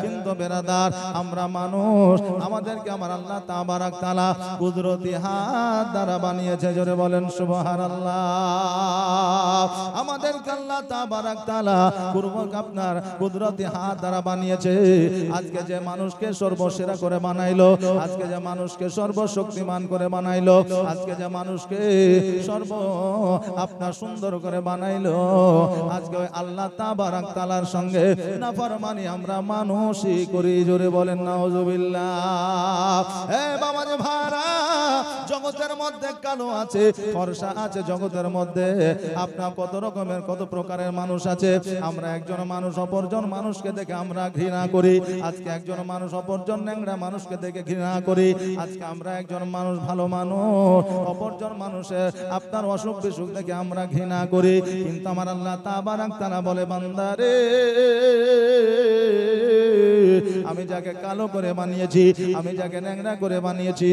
কিন্তু বেরাদার আমরা মানুষ, আমাদেরকে আমার আল্লাহ তাবারাক তাআলা কুদরতি হাত দ্বারা বানিয়েছে। জোরে বলেন সুবহানাল্লাহ। আমাদেরকে আল্লাহ তাবারাক তাআলা আপনার কুদরতি হাত দ্বারা বানিয়েছে। আজকে যে মানুষকে সর্বসেরা করে বানাইলো, আজকে যে মানুষকে সর্বশক্তিমান করে বানাইলো, আজকে যে মানুষকে আপনার সুন্দর করে বানাইলো, আজকে ওই আল্লাহ তাবারাক তাআলার সঙ্গে নাফরমানি আমরা মানুষই করি। জোরে বলেন নাউজুবিল্লাহ। হে বাবাজি ভাইরা, জগতের মধ্যে কালো আছে, ফর্সা আছে, জগতের মধ্যে আপনার কত রকমের কত প্রকারের মানুষ আছে। আমরা একজন মানুষ অপরজন মানুষকে দেখে আমরা ঘৃণা করি। আজকে একজন মানুষ অপরজন ন্যাংরা মানুষকে দেখে ঘৃণা করি। আজকে আমরা একজন মানুষ ভালো মানুষ অপরজন মানুষের আপনার অসুখ বিসুখ দেখে আমরা ঘৃণা করি। কিন্তু আমার আল্লাহ তাবারাক তাআলা বলে, বান্দারে আমি যাকে কালো করে বানিয়েছি, আমি যাকে ন্যাংরা করে বানিয়েছি,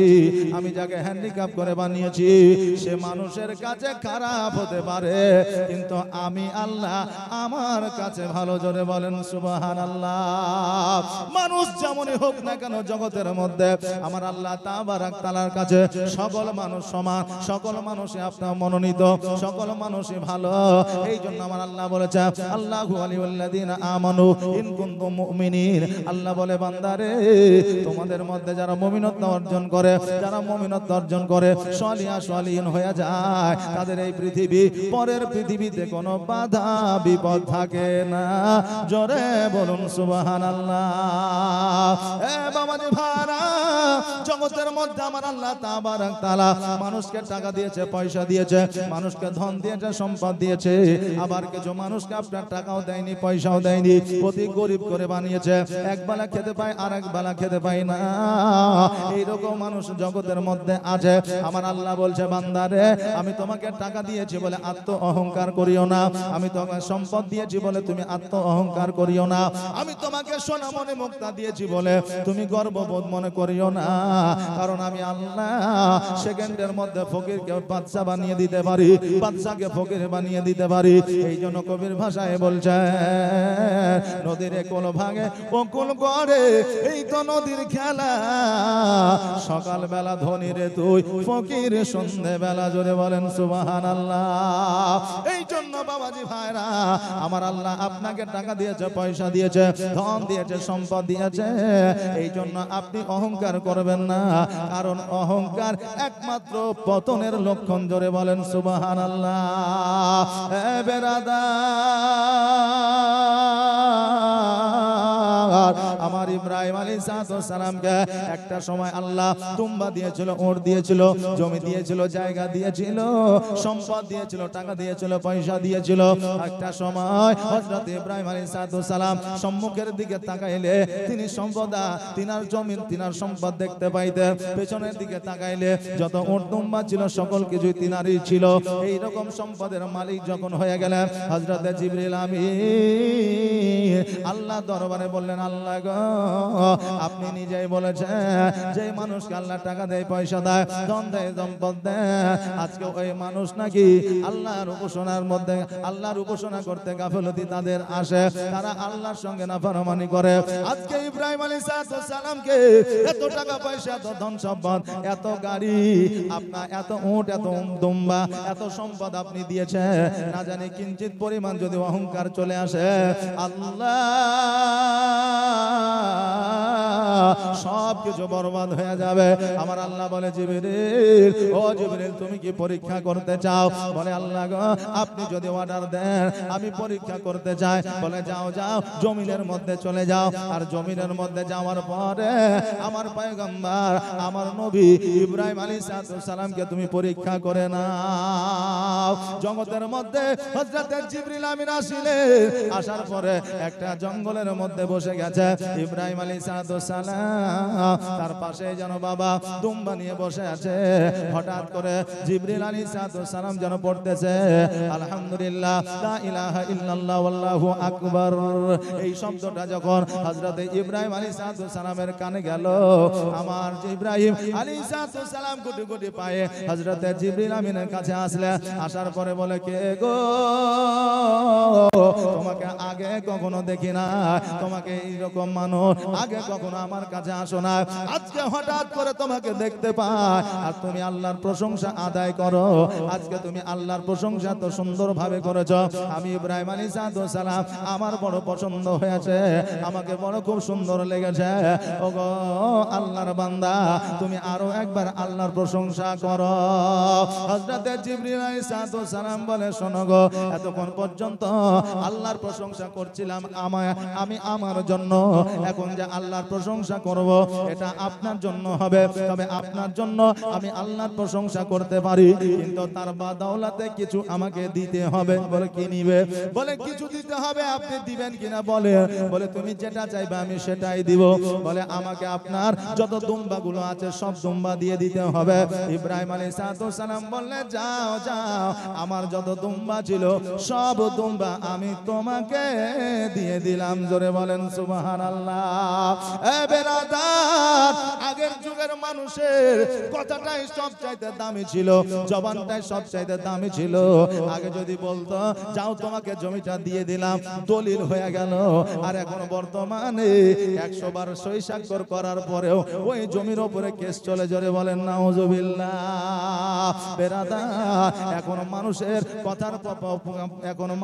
আমি যাকে হ্যান্ডিক্যাপ করে বানিয়েছি, সে মানুষের কাছে খারাপ হতে পারে, কিন্তু আমি আল্লাহ আমার কাছে ভালো। জোরে বলেন সুবহানাল্লাহ। মানুষ যেমনই হোক না কেন জগতের মধ্যে আমার আল্লাহ তাবারাক তাআলার কাছে সকল মানুষ সমান, সকল মানুষই আপনার মনোনীত, সকল মানুষই ভালো। এই জন্য আমার আল্লাহ বলেছে, আল্লাহু ওয়ালিউল্লাযিনা আমানু ইন কুনতুম মুমিনিন। আল্লাহ বলে, বান্দারে তোমাদের মধ্যে যারা মুমিনত্ব অর্জন করে, যারা মুমিনত্ব অর্জন করে সলিহা সলিহীন হয়ে যায়, তাদের এই পৃথিবী পরের পৃথিবীতে কোনো বাধা বিপদ থাকে না। জোরে বলুন সুবহানাল্লাহ। এ বাবাজি ভাইরা, জগতের মধ্যে আমার আল্লাহ তাবারাক তাআলা মানুষকে টাকা দিয়েছে, পয়সা দিয়েছে, মানুষকে ধন দিয়েছে, সম্পদ দিয়েছে। আবার কিছু মানুষকে আপনার টাকাও দেয়নি, পয়সাও দেয়নি, অতি গরিব করে বানিয়েছে। এক বেলা খেতে পায় আর এক বেলা খেতে পায় না। এইরকম মানুষ জগতের মধ্যে আছে। আমার আল্লাহ বলছে, বান্দারে আমি তোমাকে টাকা দিয়েছি বলে আত্ম অহংকার করিও না, আমি তোমাকে সম্পদ দিয়েছি বলে তুমি আত্ম অহংকার করিও না, আমি তোমাকে সোনা মনে মুক্তা দিয়েছি বলে তুমি গর্ববোধ মনে করিও না। কারণ আমি আল্লাহ সেকেন্ডের মধ্যে ফকিরকে বাদশা বানিয়ে দিতে পারি, বাদশাকে ফকির বানিয়ে দিতে পারি। এই জন্য কবির ভাষায় বলছে, নদীর কোল ভাঙে ও কোল করে, এই তো নদীর খেলা, সকাল বেলা ধনী রে তুই, ফকির সন্ধ্যে বেলা। জোরে বলেন সুবহানাল্লাহ। এই জন্য বাবাজি ভাইরা, আমার আল্লাহ আপনাকে টাকা দিয়েছে, পয়সা দিয়েছে, ধন দিয়েছে, সম্পদ দিয়েছে। এই জন্য আপনি অহংকার করবেন না, কারণ অহংকার একমাত্র পতনের লক্ষণ। জোরে বলেন সুবহানাল্লাহ। এ বেরাদার, আমার ইব্রাহিম আলাইহিস সালামকে একটা সময় আল্লাহ দুম্বা দিয়েছিল, ওট দিয়েছিল, জমি দিয়েছিল, জায়গা দিয়েছিল, সম্পদ দিয়েছিল, টাকা দিয়েছিল, পয়সা দিয়েছিল। একটা সময় হযরত ইব্রাহিম আলাইহিস সালাম সম্মুখের দিকে তাকাইলে তিনি সম্পদা, তিনার জমি, তিনার সম্পদ দেখতে পাইতেন। পেছনের দিকে তাকাইলে যত ওট দুম্বা ছিল সকল কিছুই তিনারই ছিল। এই রকম সম্পদের মালিক যখন হয়ে গেলেন, হযরত জিবরিল আমিন আল্লাহ দরবারে বললেন, আল্লাহ গো আপনি নিজেই বলেছেন যে মানুষকে আল্লাহ টাকা দেয়, পয়সা দেয়, ধন দেয়, সম্পদ দেয়, আজকে ওই মানুষ নাকি আল্লাহর উপাসনার মধ্যে, আল্লাহর উপাসনা করতে গাফলতি তাদের আসে, তারা আল্লাহর সঙ্গে নাফরমানি করে। আজকে ইব্রাহিম আলাইহিস সালামকে এত টাকা পয়সা, এত ধন সম্পদ, এত গাড়ি, আপনার এত উট, এত দুম্বা, এত সম্পদ আপনি দিয়েছেন, না জানি কিঞ্চিত পরিমাণ যদি অহংকার চলে আসে, আল্লাহ সব কিছু বরবাদ হয়ে যাবে। আমার আল্লাহ বলে, জিবরিল, ও জিবরিল তুমি কি পরীক্ষা করতে চাও? বলে, আল্লাহ গো আপনি যদি অর্ডার দেন আমি পরীক্ষা করতে চাই। বলে, যাও যাও জমিনের মধ্যে চলে যাও। আর জমিনের মধ্যে যাওয়ার পরে আমার পয়গম্বর, আমার নবী ইব্রাহিম আলাইহিস সালামকে তুমি পরীক্ষা করে নাও। জগতের মধ্যে হযরত জিবরিল আমিন আসিলেন, আসার পরে একটা জঙ্গলের মধ্যে বসে গেছে। ইব্রাহিম আলাইহিস সালাম তার পাশে যেন বাবা দুম্বা নিয়ে বসে আছে। হঠাৎ করে জিবরিল আলাইহিস সালাম যেন পড়তেছে আলহামদুলিল্লাহ লা ইলাহা ইল্লাল্লাহ আল্লাহু আকবার। এই শব্দটা যখন হযরত ইব্রাহিম আলাইহিস সালামের কানে গেল, আমার ইব্রাহিম আলাইহিস সালাম গুটি গুটি পায়ে হযরত জিবরিল আমিনের কাছে আসলেন। আসার পরে বলে, কে গো, তোমাকে আগে কখনো দেখি না, তোমাকে এইরকম মানুষ আগে কখনো আমার কাছে আসো না, আজকে হঠাৎ করে তোমাকে দেখতে পাই আর তুমি আল্লাহর প্রশংসা আদায় করো। আজকে তুমি আল্লাহর প্রশংসা তো সুন্দরভাবে করেছো। আমি ইব্রাহিম আলাইহিস সালাম আমার বড় পছন্দ হয়েছে, আমাকে বড় খুব সুন্দর লেগেছে। ওগো আল্লাহর বান্দা, তুমি আরো একবার আল্লাহর প্রশংসা করো। হযরত জিবরিল আলাইহিস সালাম বলে, শোনো গো, এতক্ষণ পর্যন্ত আল্লাহর প্রশংসা করছিলাম আমি আমার জন্য, এখন যে আল্লাহর প্রশংসা করব এটা আপনার জন্য হবে। তবে আপনার জন্য আমি আল্লাহর প্রশংসা করতে পারি, কিন্তু তার বাদৌলতে কিছু আমাকে দিতে হবে। বলে, কি নিবে? বলে, কিছু দিতে হবে। আপনি দিবেন কিনা বলে তুমি যেটা চাইবে আমি সেটাই দিব। বলে, আমাকে আপনার যত দুম্বাগুলো আছে সব দুম্বা দিয়ে দিতে হবে। ইব্রাহিম আলাইহিস সালাম বললে, যাও যাও, আমার যত দুম্বা ছিল সব দুম্বা আমি তোমাকে দিয়ে দিলাম। জোরে বলেন সুবহানাল্লাহ। এ বেরাদার, আগের যুগের মানুষের কথাটাই সবচাইতে দামি ছিল, জবানটাই সবচাইতে দামি ছিল। আগে যদি বলতো যাও তোমাকে জমিটা দিয়ে দিলাম, দলিল হয়ে গেল। আর এখন বর্তমানে 100 বার সই স্বাক্ষর করার পরেও ওই জমির উপরে কেস চলে। জোরে বলেন নাউজুবিল্লাহ। বেরাদার, এখন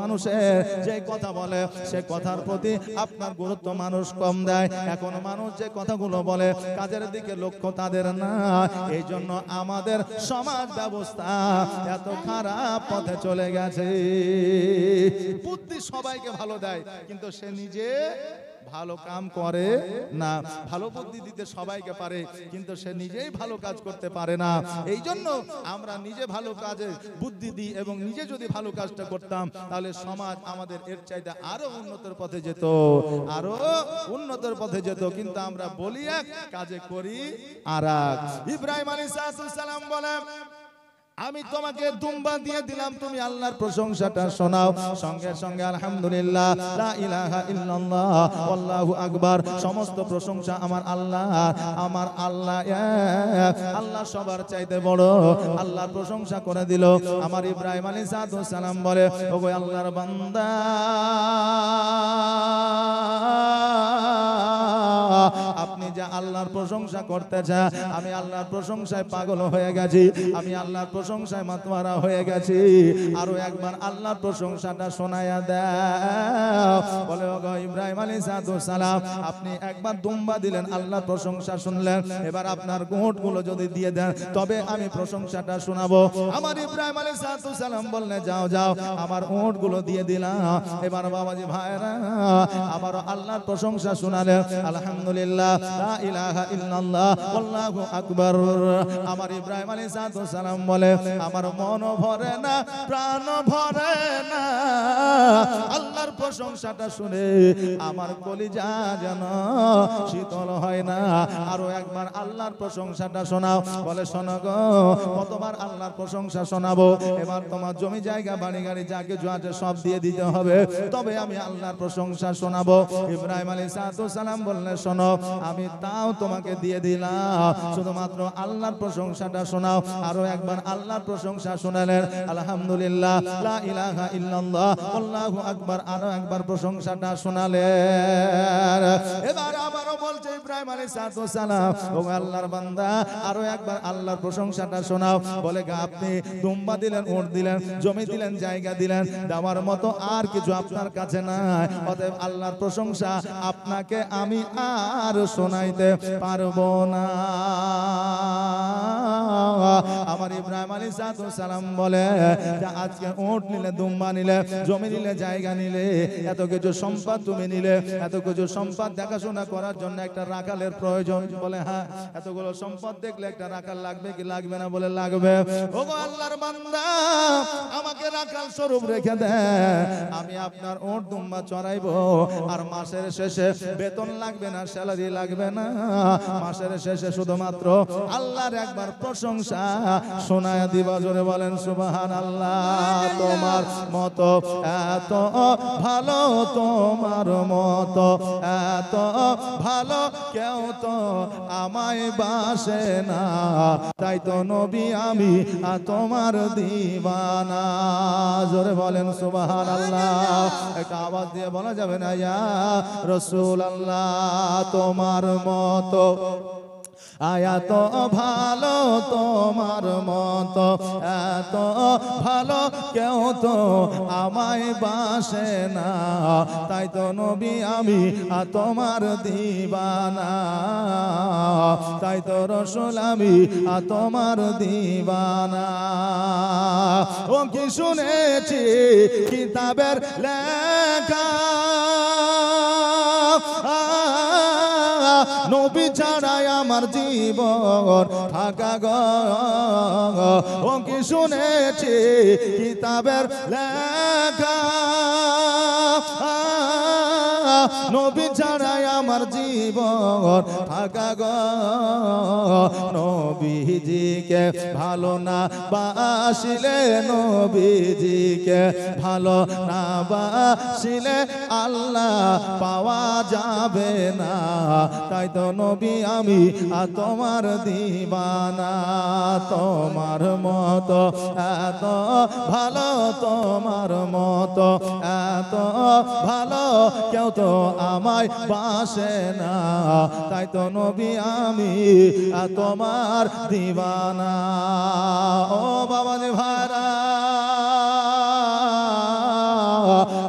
মানুষের যে কথা বলে সে কথার প্রতি আপনার গুরুত্ব মানুষ কম দেয়। এখন মানুষ যে কথাগুলো বলে কাজের দিকে লক্ষ্য তাদের না। এই জন্য আমাদের সমাজ ব্যবস্থা এত খারাপ পথে চলে গেছে। বুদ্ধি সবাইকে ভালো দেয়, কিন্তু সে নিজে ভালো কাম করে না। ভালো বুদ্ধি দিতে সবাইকে পারে, কিন্তু সে নিজেই ভালো কাজ করতে পারে না। এই জন্য আমরা নিজে ভালো কাজে বুদ্ধি দিই, এবং নিজে যদি ভালো কাজটা করতাম তাহলে সমাজ আমাদের এর চাইতে আরো উন্নতর পথে যেত, আরো উন্নতর পথে যেত। কিন্তু আমরা বলি এক, কাজে করি আর এক। ইব্রাহিম আলাইহিস সালাম বলেন, আমি তোমাকে দুম্বা দিয়ে দিলাম, তুমি আল্লাহর প্রশংসাটা শোনাও। সঙ্গে সঙ্গে আলহামদুলিল্লাহ লা ইলাহা ইল্লাল্লাহ আল্লাহু আকবার, সমস্ত প্রশংসা আমার আল্লাহ, আমার আল্লাহ আল্লাহ সবার চাইতে বড়। আল্লাহর প্রশংসা করে দিল। আমার ইব্রাহিম আলাইহিস সালাম বলে, ওগো আল্লাহর বান্দা, আপনি যে আল্লাহর প্রশংসা করতেছেন, আমি আল্লাহর প্রশংসায় পাগল হয়ে গেছি, আমি আল্লাহর প্রশংসায় মাতওয়ারা হয়ে গেছি। আরো একবার আল্লাহর প্রশংসাটা শোনায়া দাও। বলে, ওগো ইব্রাহিম আলাইহিস সালাম, আপনি একবার দুম্বা দিলেন, আল্লাহর প্রশংসা শুনলেন, এবার আপনার গোঁটগুলো যদি দিয়ে দেন তবে আমি প্রশংসাটা শোনাবো। আমার ইব্রাহিম আলাইহিস সালাম বললেন, যাও যাও, আমার ওঁটগুলো দিয়ে দিলাম। এবার বাবাজি ভাইরা আবার আল্লাহর প্রশংসা শোনালেন। আলহামদুলিল্লাহ লা ইলাহা ইল্লাল্লাহ আল্লাহু আকবার। আমার ইব্রাহিম আলাইহিস সালাম বলে, আমার মন ভরে না, প্রাণ ভরে না, আল্লাহর প্রশংসাটা শুনে আমার কলিজা যেন শীতল হয় না। আরো একবার আল্লাহর প্রশংসাটা শোনাও। বলে, শোনো গো, কতবার আল্লাহর প্রশংসা শোনাবো? এবার তোমার জমি জায়গা বাড়ি গাড়ি যা কিছু আছে সব দিয়ে দিতে হবে, তবে আমি আল্লাহর প্রশংসা শোনাবো। ইব্রাহিম আলাইহিস সালাম বললেন, শোনো, আমি তাও তোমাকে দিয়ে দিলাম, শুধুমাত্র আল্লাহর প্রশংসাটা শোনাও। আরো একবার আল্লাহর প্রশংসা শোনালেন। আলহামদুলিল্লাহ লা ইলাহা ইল্লাল্লাহ আল্লাহু আকবার। আরো একবার প্রশংসাটা শোনালেন। এবার আবারও বলছে ইব্রাহিম আলাইহিস সালাম, ও আল্লাহর বান্দা, আরো একবার আল্লাহর প্রশংসাটা শোনাও। বলে, আপনি দুম্বা দিলেন, উট দিলেন, জমি দিলেন, জায়গা দিলেন, দেওয়ার মতো আর কিছু আপনার কাছে নাই। অতএব আল্লাহর প্রশংসা আপনাকে আমি আর শোনাইতে পারবো না। আমার ইব্রাহিম আলাইহিস সালাম বলে, আজকে উট নিলে, দুম্বা নিলে, জমি নিলে, জায়গা নিলে, এত কিছু সম্পদ তুমি নিলে, এত কিছু সম্পদ দেখাশোনা করার জন্য জন্য একটা রাখালের প্রয়োজন। বলে হ্যাঁ। এতগুলো সম্পদ দেখলে একটা রাখাল লাগবে কি লাগবে না? বলে লাগবে। ওগো আল্লাহর বান্দা, আমাকে রাখাল স্বরূপ রেখে দেন, আমি আপনার ওট দুম্বা চড়াইবো। আর মাসের শেষে বেতন লাগবে না, স্যালারি লাগবে না, মাসের শেষে শুধুমাত্র আল্লাহর একবার প্রশংসা শোনায় দিবা। জোরে বলেন সুবহানাল্লাহ। তোমার মতো এত ভালো, তোমার মতো এত ভালো কেউ তো আমায় বাসে না, তাই তো নবী আমি তোমার দিওয়ানা। জোরে বলেন সুবহানাল্লাহ। একটা আওয়াজ দিয়ে বলা যাবে না ইয়া রাসূলুল্লাহ তোমার মতো এত ভালো, তোমার মতো এত ভালো কেউ তো আমায় বাসে না, তাই তো নবী আমি তোমার দিওয়ানা, তাই তো রাসূল আমি তোমার দিওয়ানা। ও কি শুনেছি কিতাবের লেখা, নবী ছাড়াই আমার জীবন থাকা গো। ও কি শুনেছি কিতাবের লেখা, নবী ছাড়াই আমার জীবন থাকা গো। নবীজিকে ভালো না বাসিলে, নবীজিকে ভালো না বাসিলে আল্লাহ পাওয়া যাবে না, তাই তো নবী আমি তোমার দিওয়ানা। তোমার মতো এত ভালো, তোমার মতো এত ভালো কেউ তো আমায় বাসে না, তাই তো নবী আমি তোমার দিওয়ানা। ও বাবা রে ভাইরা,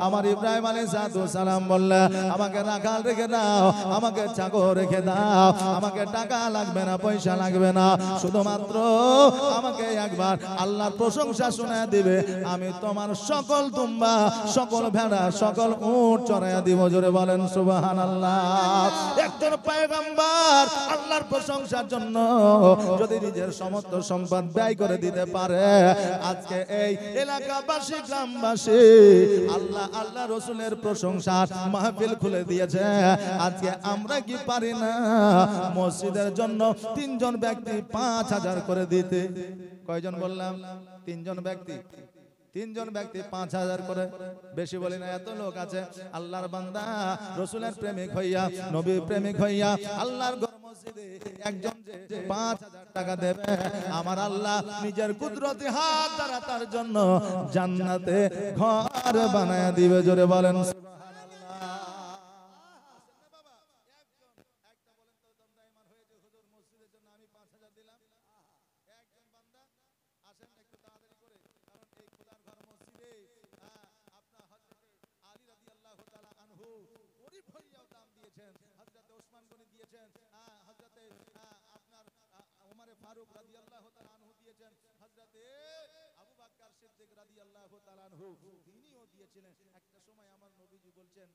আমার ইব্রাহিম আলাইহিস সালাম বললেন আমাকে রাখাল রেখে দাও, আমাকে চাকর রেখে দাও, আমাকে টাকা লাগবে না, পয়সা লাগবে না, শুধুমাত্র আমাকে একবার আল্লাহর প্রশংসা শোনায় দিবে, আমি তোমার সকল দুম্বা, সকল ভেড়া, সকল উট চড়াইয়া দিব। জোরে বলেন সুবহানাল্লাহ। একজন পয়গম্বর আল্লাহর প্রশংসার জন্য যদি নিজের সমস্ত সম্পদ ব্যয় করে দিতে পারে, আজকে এই এলাকাবাসী, গ্রামবাসী আল্লাহ আল্লাহ রসুলের প্রশংসার মাহফিল খুলে দিয়েছে। আজকে আমরা কি পারি না মসজিদের জন্য 3 জন ব্যক্তি 5,000 করে দিতে? কয়জন বললাম? 3 জন ব্যক্তি, 3 জন ব্যক্তি 5,000 করে, বেশি বলি না, এত লোক আছে। আল্লাহর বান্দা রসুলের প্রেমিক হইয়া, নবীর প্রেমিক হইয়া আল্লাহর মসজিদে একজন যে 5,000 টাকা দেবে, আমার আল্লাহ নিজের কুদরতি হাত দ্বারা তার জন্য জান্নাতে ঘর বানায় দিবে। জোরে বলেন ফারুক রাদিয়াল্লাহু তাআলা আনহু দিয়েছেন, হযরতে আবু বকর সিদ্দিক রাদিয়াল্লাহু তাআলা আনহু তিনিও দিয়েছিলেন। একটা সময় আমার নবীজি বলছেন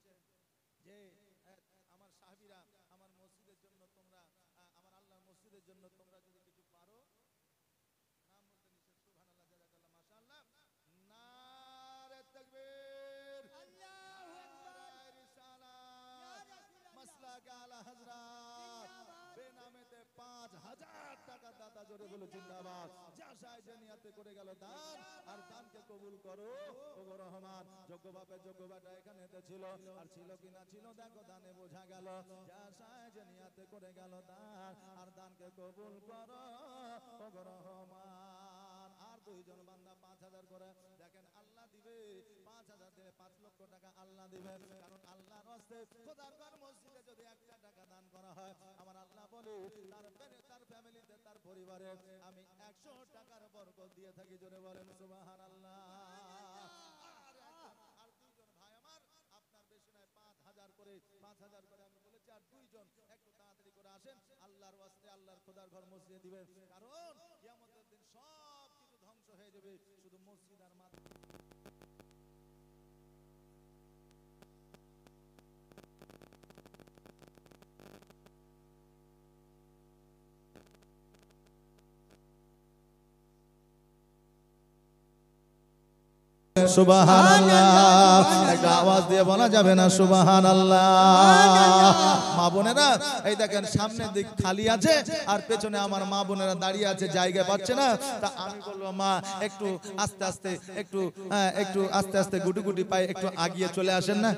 যে আমার সাহাবীরা আমার মসজিদের জন্য তোমরা, আমার আল্লাহর মসজিদের জন্য তোমরা যদি কিছু পারো, নাম বলতে নিষেধ। সুবহানাল্লাহ, জাযাকাল্লাহ, মাশাআল্লাহ, নারে তাকবীর, আল্লাহু আকবার, রিসালাত, মাসলাক আলা হযরত, বেনামেতে 5,000 টাকা দাতা। জোরে বলো জিন্দাবাদ। যা চাই যে নিয়তে করে গেল দান, আর দানকে কবুল করো ওগো রহমান। যোগ্য বাপের যোগ্য বেটা এখানে ছিল, আর ছিল কি না ছিল দেখো দানে বোঝা গেল। যা চাই যে নিয়তে করে গেল দান, আর দানকে কবুল করো ওগো রহমান। আর 2 জন বান্দা 5,000 করে, দেখেন আল্লাহ দিবে 5,000 দিলে 5 লক্ষ টাকা আল্লাহ দিবে। কারণ আল্লাহর রাস্তায় খোদার ঘর মসজিদে যদি 1 টাকা দান করা হয়, আমার আল্লাহ বলে তার ফ্যামিলিতে, তার পরিবারে আমি 100 টাকার বরকত দিয়ে থাকি। জোরে বলেন সুবহানাল্লাহ। আর 2 জন ভাই আমার, আপনার বেশি নয় 5,000 করে, 5,000 করে আমি বলেছি। আর 2 জন একটু তাড়াতাড়ি করে আসেন, আল্লাহর ওয়াস্তে আল্লাহর খোদার ঘর মসজিদে দিবেন। কারণ কিয়ামতের দিন সব কিছু ধ্বংস হয়ে যাবে, শুধু মসজিদ আর মাদ্রাসা। সুবহানাল্লাহ। একটা আওয়াজ দিয়ে বলা যাবে না সুবহানাল্লাহ? মা বোনেরা এই দেখেন সামনের দিক খালি আছে আর পেছনে আমার মা বোনেরা দাঁড়িয়ে আছে, জায়গা পাচ্ছে না। তা আমি বলবো মা একটু আস্তে আস্তে একটু আস্তে আস্তে গুটি গুটি পায়ে একটু আগিয়ে চলে আসেন না।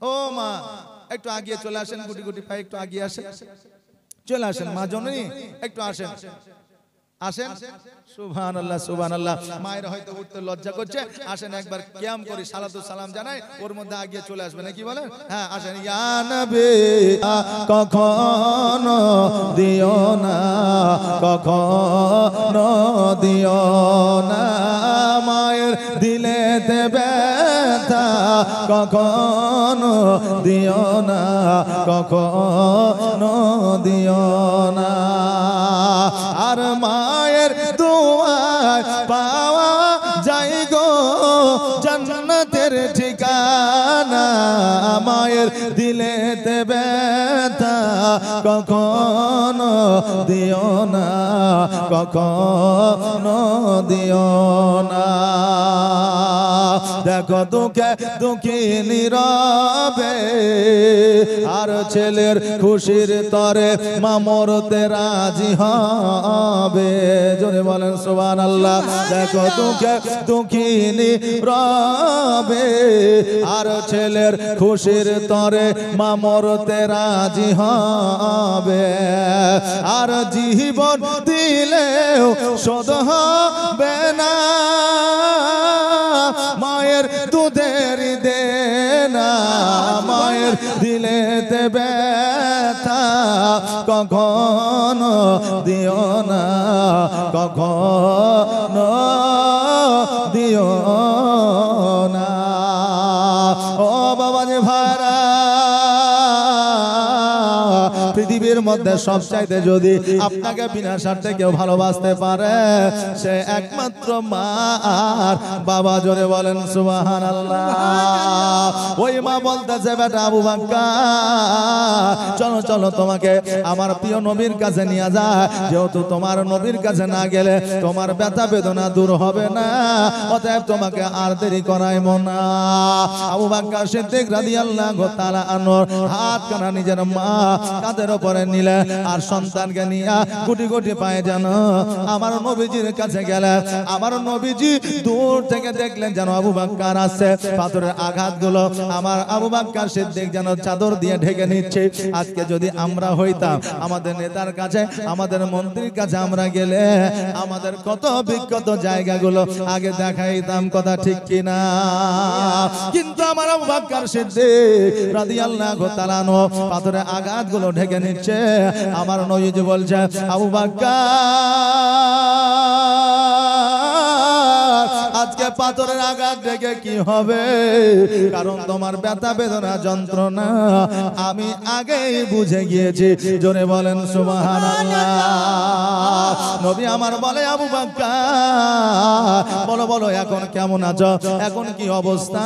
ও মা একটু আগিয়ে চলে আসেন, গুটি গুটি পায়ে একটু আগিয়ে আসেন, চলে আসেন মা জননী, একটু আসেন আসেন। সুবহানাল্লাহ সুবহানাল্লাহ। মায়ের হয়তো উঠতে লজ্জা করছে, আসেন একবার কিয়াম করি, সালাতু সালাম জানাই, ওর মধ্যে আগিয়ে চলে আসবে নাকি বলেন? হ্যাঁ আসেন। ইয়া নবী কখনো দিও না, কখনো দিও না, মায়ের দিলেতে ব্যথা কখনো দিও না, কখনো দিও না। আর মায়ের দুয়ায় পাওয়া যায় গো জান্নাতের ঠিকানা, মায়ের দিলেতে ব্যথা কখনো দিও না, কখনো দিও না। দেখো দুঃখে দুঃখী নীরবে আর ছেলের খুশির তরে মা মরতে রাজি হবে। জোরে বলেন সুবহানাল্লাহ। দেখো দুঃখে দুঃখী নীরবে আর ছেলের খুশির তরে মা মরতে রাজি হবে। আর জীবন দিলেও শোধ হবে না মায়ের দুধের দেনা, মায়ের দিলেতে ব্যথা কখনো দিও না, কখনো দিও না। ও বাবা যে ভাইরা, পৃথিবীর মধ্যে সবচাইতে যদি আপনাকে বিনা স্বার্থে কেউ ভালোবাসতে পারে সে একমাত্র মা আর বাবা। জোরে বলেন সুবহানাল্লাহ। ওই মা বলতেছে বেটা আবু বকর চলো চলো তোমাকে আমার প্রিয় নবীর কাছে নিয়ে যা, যেহেতু তোমার নবীর কাছে না গেলে তোমার ব্যথা বেদনা দূর হবে না, অতএব তোমাকে আর দেরি করাইবো না। আবু বকর সিদ্দিক রাদিয়াল্লাহু তাআলা আনহুর হাত কানা নিজের মা কাঁধের উপরে নিলে আর সন্তানকে নিয়ে গুটি গুটি পায়ে যেন আমার নবীজির কাছে গেলে আমার নবীজি দূর থেকে দেখলেন যেন আবু বকর আসছে, পাথরের আঘাতগুলো আমার আবু বকর সিদ্দিক যেন চাদর দিয়ে ঢেকে নিচ্ছে। আজকে যদি আমরা হইতাম আমাদের নেতার কাছে আমাদের মন্ত্রীর কাছে আমরা গেলে আমাদের কত বিখ্যাত জায়গাগুলো আগে দেখাইতাম, কথা ঠিক কিনা? কিন্তু আমার আবু বকর সিদ্দিক রাদিয়াল্লাহু তাআলা আনহু পাথরের আঘাতগুলো ঢেকে নিচ্ছে। আমার নবীজি বলছে আবু বকর আজকে পাথরের আঘাত দেখে কি হবে, কারণ তোমার ব্যথা বেদনা যন্ত্রণা আমি আগেই বুঝে গিয়েছি। জোরে বলেন সুবহানাল্লাহ। নবী আমার বলে আবু বকর বলো বলো এখন কেমন আছো, এখন কি অবস্থা?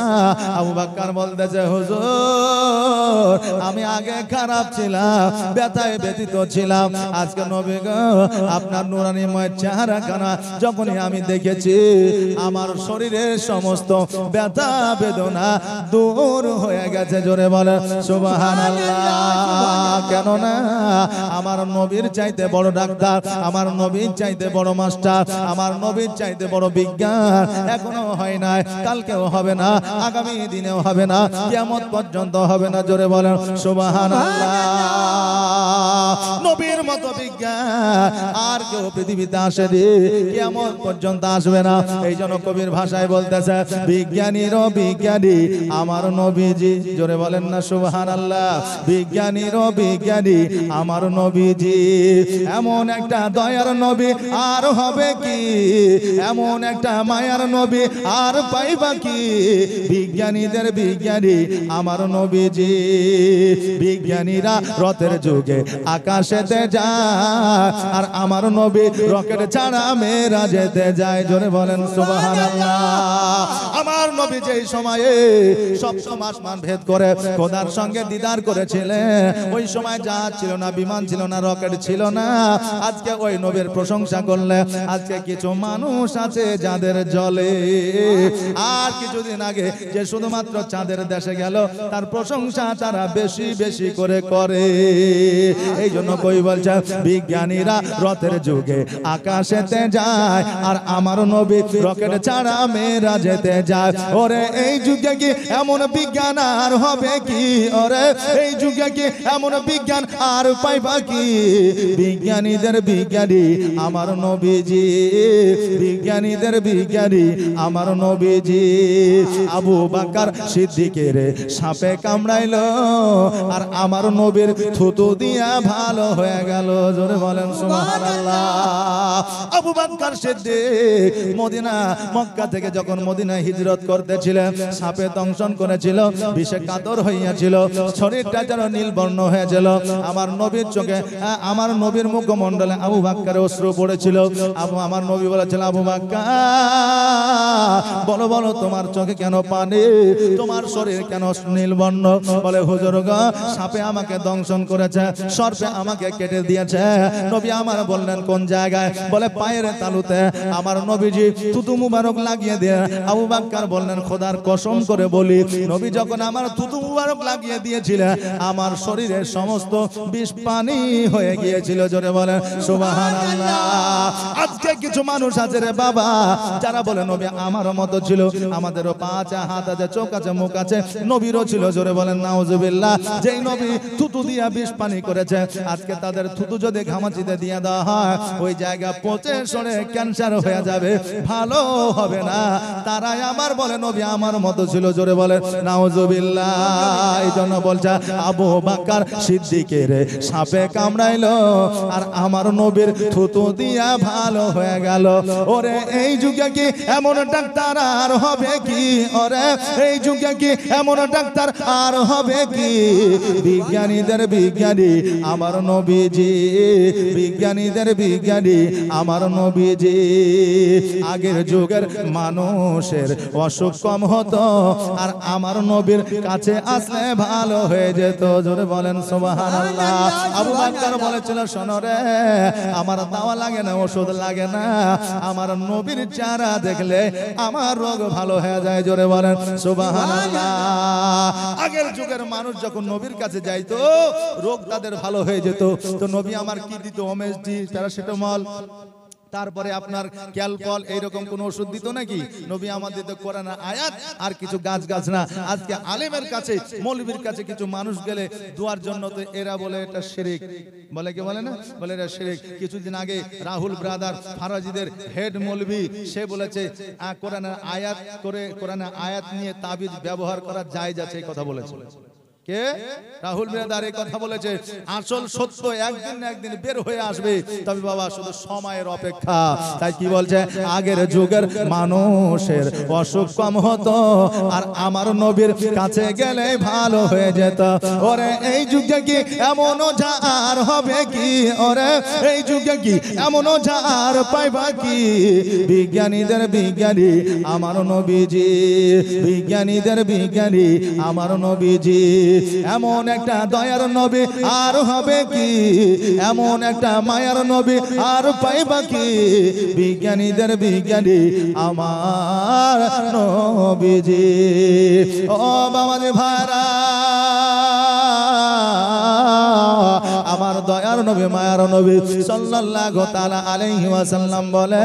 আবু বকর বলতেছে হুজুর আমি আগে খারাপ ছিলাম, ব্যথায় ব্যথিত ছিলাম, আজকে নবী গো আপনার নূরানিময় চেহারাখানা যখনই আমি দেখেছি আমার শরীরের সমস্ত ব্যথা বেদনা দূর হয়ে গেছে। জোরে বলে সুবহানাল্লাহ। কেননা আমার নবীর চাইতে বড় ডাক্তার, আমার নবীর চাইতে বড় মাস্টার, আমার নবীর চাইতে বড় বিজ্ঞান এখনো হয় নাই, কালকেও হবে না, আগামী দিনেও হবে না, কিয়ামত পর্যন্ত হবে না। জোরে বলেন সুবহানাল্লাহ। নবীর মতো বিজ্ঞান আর কেউ পৃথিবীতে আসেনি, কিয়ামত পর্যন্ত আসবে না। এই জন্য কবির ভাষায় বলতেছে বিজ্ঞানীরও বিজ্ঞানী আমার নবীজি। জোরে বলেন না সুবহানাল্লাহ। বিজ্ঞানীরও বিজ্ঞানী আমার নবীজি। এমন একটা দয়ার নবী আর হবে কি, এমন একটা মায়ার নবী আর পাইবা কি, বিজ্ঞানীদের বিজ্ঞানী আমার নবীজি। বিজ্ঞানীরা রথের যুগে আকাশেতে যায় আর আমার নবী রকেট ছাড়া মেরাজেতে যায়। জোরে বলেন সুবহানাল্লাহ। আমার নবী যেই সময়ে সপ্তম আসমান ভেদ করে খোদার সঙ্গে দিদার করেছিলেন, ওই সময় জাহাজ ছিল না, বিমান ছিল না, রকেট ছিল না। আজকে ওই নবীর প্রশংসা করলে আজকে কিছু মানুষ আছে যাদের জলে। আর কিছুদিন আগে যে শুধুমাত্র চাঁদের দেশে গেল, তার প্রশংসা তারা বেশি বেশি করে করে। এই জন্য কই বলছে বিজ্ঞানীরা রথের যুগে আকাশেতে যায়, আর আমার নবী রকেট ছাড়া মেরাজেতে যায়। ওরে এই যুগে কি এমন বিজ্ঞান আর হবে কি? ওরে এই যুগে কি এমন বিজ্ঞান আর পাইবা কি? বিজ্ঞানীদের বিজ্ঞানী আমার নবীজি, বিজ্ঞানীদের বিজ্ঞানী আমার নবীজি। আবু বকর সিদ্দিকের সাপে কামড়াইলো, আর আমার নবীর থুতু দিয়া ভালো হয়ে গেল। জোরে বলেন সুবহানাল্লাহ। আবু বকর সিদ্দিক মদিনা মক্কা থেকে যখন মদিনায় হিজরত করতেছিলেন, সাপে দংশন করেছিল, বিষে কাতর হইয়াছিল, শরীরটা যেন নীলবর্ণ হয়েছিল। আমার নবীর চোখে, আমার নবীর মুখমণ্ডলে আবু বকরের অশ্রু পড়েছিল। আমার নবী বলেছিল, আবু বকর বলো বলো তোমার চোখে কেন পানি, তোমার শরীর কেন নীলবর্ণ? বলে হুজুর গো, সাপে আমাকে দংশন করেছে, সর্পে আমাকে কেটে দিয়েছে। নবী আমার বললেন কোন জায়গায়? বলে পায়ের তালুতে। আমার নবীজি থুতু মুবারক লাগিয়ে দিয়ে আবু বকর বললেন খোদার কসম করে বলি, নবী যখন আমার থুতু মুবারক লাগিয়ে দিয়েছিলেন, আমার শরীরের সমস্ত বিষ পানি হয়ে গিয়েছিল। জোরে বলেন সুবহানাল্লাহ। আজকে কিছু মানুষ আছে রে বাবা, যারা বলে নবী আমারও মতো ছিল, আমাদেরও পা আছে, হাত আছে, চোখ আছে, মুখ আছে, নবীরও ছিল। জোরে বলেন নাউজুবিল্লাহ। যেই নবী থুতু দিয়া বিষ পানি করেছে, আজকে তাদের থুতু যদি ঘামাচিতে দিয়ে দেওয়া হয়, ওই জায়গা পচে সরে ক্যান্সার হয়ে যাবে, ভালো হবে না। তারাই আমার বলে নবী আমার মতো ছিল। জোরে বলেন নাউজুবিল্লাহ। এই জন্য বলছে আবু বকর সিদ্দিকের সাপে কামড়াইলো, আর আমার নবীর থুতু দিয়া ভালো হয়ে গেল। ওরে এই যুগে কি এমন ডাক্তার আর হবে কি? ওরে এই যুগে কি এমন ডাক্তার আর হবে কি? বিজ্ঞানীদের বিজ্ঞানী আমার নবীজি, বিজ্ঞানীদের বিজ্ঞানী আমার নবীজি। আগের যুগের মানুষের অসুখ কম হতো, আর আমার নবীর কাছে আসলে ভালো হয়ে যেত। জোরে বলেন সুবহানাল্লাহ। আবু বকর বলেছিল শোনো রে, আমার দাওয়া লাগে না, ওষুধ লাগে না, আমার নবীর চেহারা দেখলে আমার রোগ ভালো হয়ে যায়। জোরে বলেন সুবহানাল্লাহ। আগের যুগের মানুষ যখন নবীর কাছে যাইতো, রোগ তাদের ভালো হয়ে যেত। তো নবী আমার কি দিত? ওমেসডি, প্যারাসিটামল, তারপরে আপনার ক্যালপল, এইরকম কোন ওষুধ দিত নাকি? নবী আমাদের দিত কোরআন আয়াত আর কিছু গাছ গাছ না। আজকে আলেমের কাছে, মৌলবীর কাছে কিছু মানুষ গেলে দোয়ার জন্য, তো এরা বলে এটা শিরক। বলে কি বলে না? বলে এটা শিরক। কিছুদিন আগে রাহুল ব্রাদার ফারাজিদের হেড মৌলবী, সে বলেছে কোরআনের আয়াত করে, কোরআনের আয়াত নিয়ে তাবিজ ব্যবহার করা জায়েজ আছে, এই কথা বলেছে। কে? রাহুল ব্রাদার এই কথা বলেছে। আসল সত্য একদিন না একদিন বের হয়ে আসবে, তবে বাবা শুধু সময়ের অপেক্ষা। তাই কি বলছে? আগের যুগের মানুষের অসুখ কম হতো, আর আমার নবীর কাছে গেলে ভালো হয়ে যেত। ওরে এই যুগে কি এমন আর হবে কি? ওরে এই যুগে কি এমন আর পাইবা কি? বিজ্ঞানীদের বিজ্ঞানী আমার নবীজি, বিজ্ঞানীদের বিজ্ঞানী আমার নবীজি। এমন একটা দয়ার নবী আর হবে কি? এমন একটা মায়ার নবী আর পাইবা কি? বিজ্ঞানীদের বিজ্ঞানী আমার নবীজি। ও বাবাজি ভাইরা, আমার দয়ার নবী মায়ার নবী সাল্লাল্লাহু তাআলা আলাইহি ওয়াসাল্লাম বলে,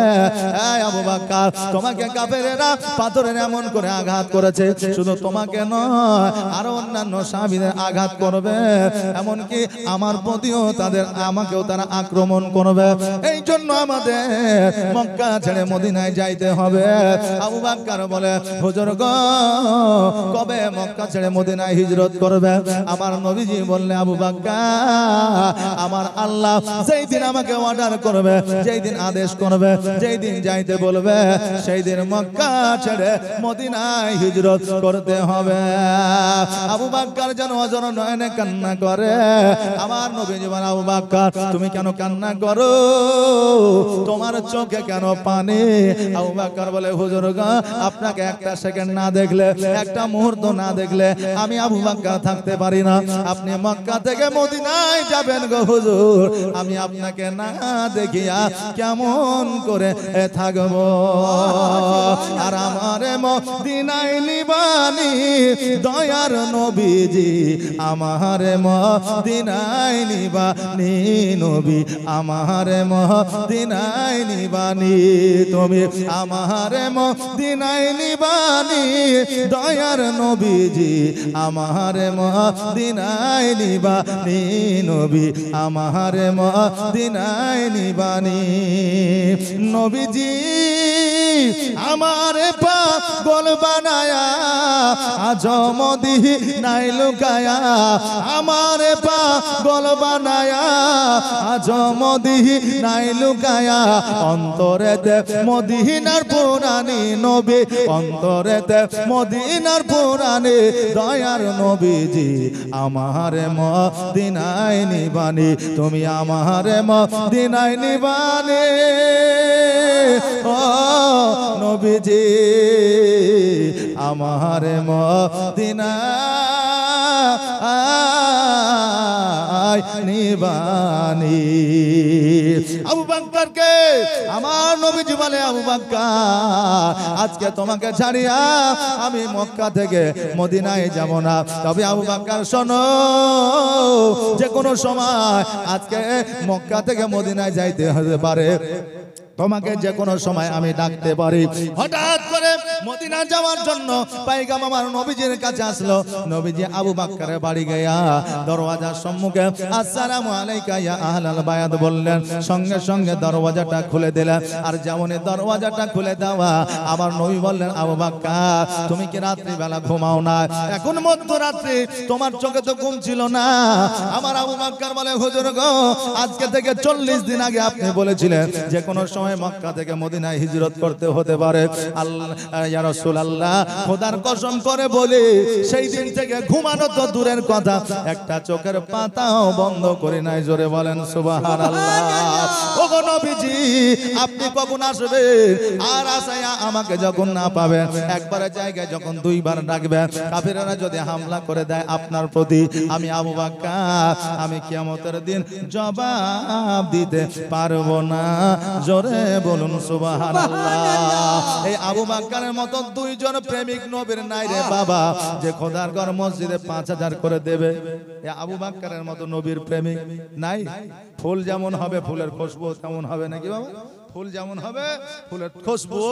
এই আবু বকর, তোমাকে কাফেরেরা পাথরের এমন করে আঘাত করেছে, শুধু তোমাকে নয় আরো অন্যান্য সাহাবীদের আঘাত করবে, এমন কি আমার প্রতিও তাদের, আমাকেও তারা আক্রমণ করবে। এই জন্য আমাদের মক্কা ছেড়ে মদিনায় যাইতে হবে। আবু বকর বলে, হুজুর গো, কবে মক্কা ছেড়ে মদিনায় হিজরত করবে? আমার নবীজি বললে, আবু বকর আমার আল্লাহ যেই দিন আমাকে অর্ডার করবে, যেই দিন আদেশ করবে, যেই দিন যাইতে বলবে, সেই দিন মক্কা ছেড়ে মদিনায় হিজরত করতে হবে। আবু বকর যেন অজর নয়নে কান্না করে। আমার নবীজি বলেন, আবু বকর তুমি কেন কান্না করো, তোমার চোখে কেন পানি? আবু বকর বলে, হুজুর গো, আপনাকে একটা সেকেন্ড না দেখলে, একটা মুহূর্ত না দেখলে আমি আবু বকর থাকতে পারি না। আপনি মক্কা থেকে মদিনায় যাবেন গো হুজুর, আমি আপনাকে না দেখিয়া কেমন করে থাকবো? আর আমার মদিনায় নিবানি দয়ার নবীজি, আমার মদিনায় নিবানি নবী, আমার মদিনায় নিবানি তুমি, আমার মদিনায় নিবানি দয়ার নবীজি, আমার মদিনায় নিবানি নবী, আমার মদিনায় নিবানি নবীজি। আমার পাগল বানায়া আজ মদিনায় লুকায়া, আমার পাগল বানায়া আজ মদিনায় লুকায়া, অন্তরেতে মদিনার পুরানি নবী, অন্তরেতে মদিনার পুরানি দয়ার নবীজি, আমার মদিনায় নিবানি তুমি, আমার মদিনায় নিবানি ও নবীজি, আমার মদিনায় নিবানি। আবু বকরকে আমার নবীজি বলে, আবু বকর আজকে তোমাকে ছাড়িয়া আমি মক্কা থেকে মদিনায় যাব না। তবে আবু বকর শোনো, যে কোনো সময় আজকে মক্কা থেকে মদিনায় যাইতে হতে পারে, তোমাকে যে কোনো সময় আমি ডাকতে পারি। হঠাৎ করে মদিনা যাওয়ার জন্য পাইগাম আমার নবীজির কাছে আসলো। নবীজি আবু বকরের বাড়ি গিয়া দরওয়াজার সম্মুখে আসসালামু আলাইকা ইয়া আহলাল বায়াত বললেন, সঙ্গে সঙ্গে দরওয়াজাটা খুলে দিলেন। আর যেমন দরওয়াজাটা খুলে দেওয়া, আমার নবী বললেন, আবু বকর তুমি কি রাত্রি বেলা ঘুমাও না? এখন মধ্যরাত্রি, তোমার চোখে তো ঘুম ছিল না। আমার আবু বকর বলে, হুজুর গো, আজকে থেকে 40 দিন আগে আপনি বলেছিলেন যে কোনো সময় মক্কা থেকে মদিনায় হিজরত করতে হতে পারে। আল্লাহ ইয়া রাসূলুল্লাহ, খোদার কসম করে বলি, সেই দিন থেকে ঘুমানো তো দূরের কথা, একটা চোখের পাতাও বন্ধ করে নাই। জোরে বলেন সুবহানাল্লাহ। ওগো নবীজি, আপনি কখন আসবেন? আর আসায়া আমাকে যখন না পাবেন, একবার জায়গায় যখন দুইবার ডাকবেন, কাফিররা যদি হামলা করে দেয় আপনার প্রতি, আমি আবু বকর আমি কিয়ামতের দিন জবাব দিতে পারবো না। জোরে বলুন সুবহানাল্লাহ। এই আবু বকরের মতো দুইজন প্রেমিক নবীর নাই রে বাবা, যে খোদার ঘর মসজিদে 5000 করে দেবে। এই আবু বকরের মতো নবীর প্রেমিক নাই। ফুল যেমন হবে ফুলের খুশবু তেমন হবে নাকি বাবা? ফুল যেমন হবে ফুলের খুশবু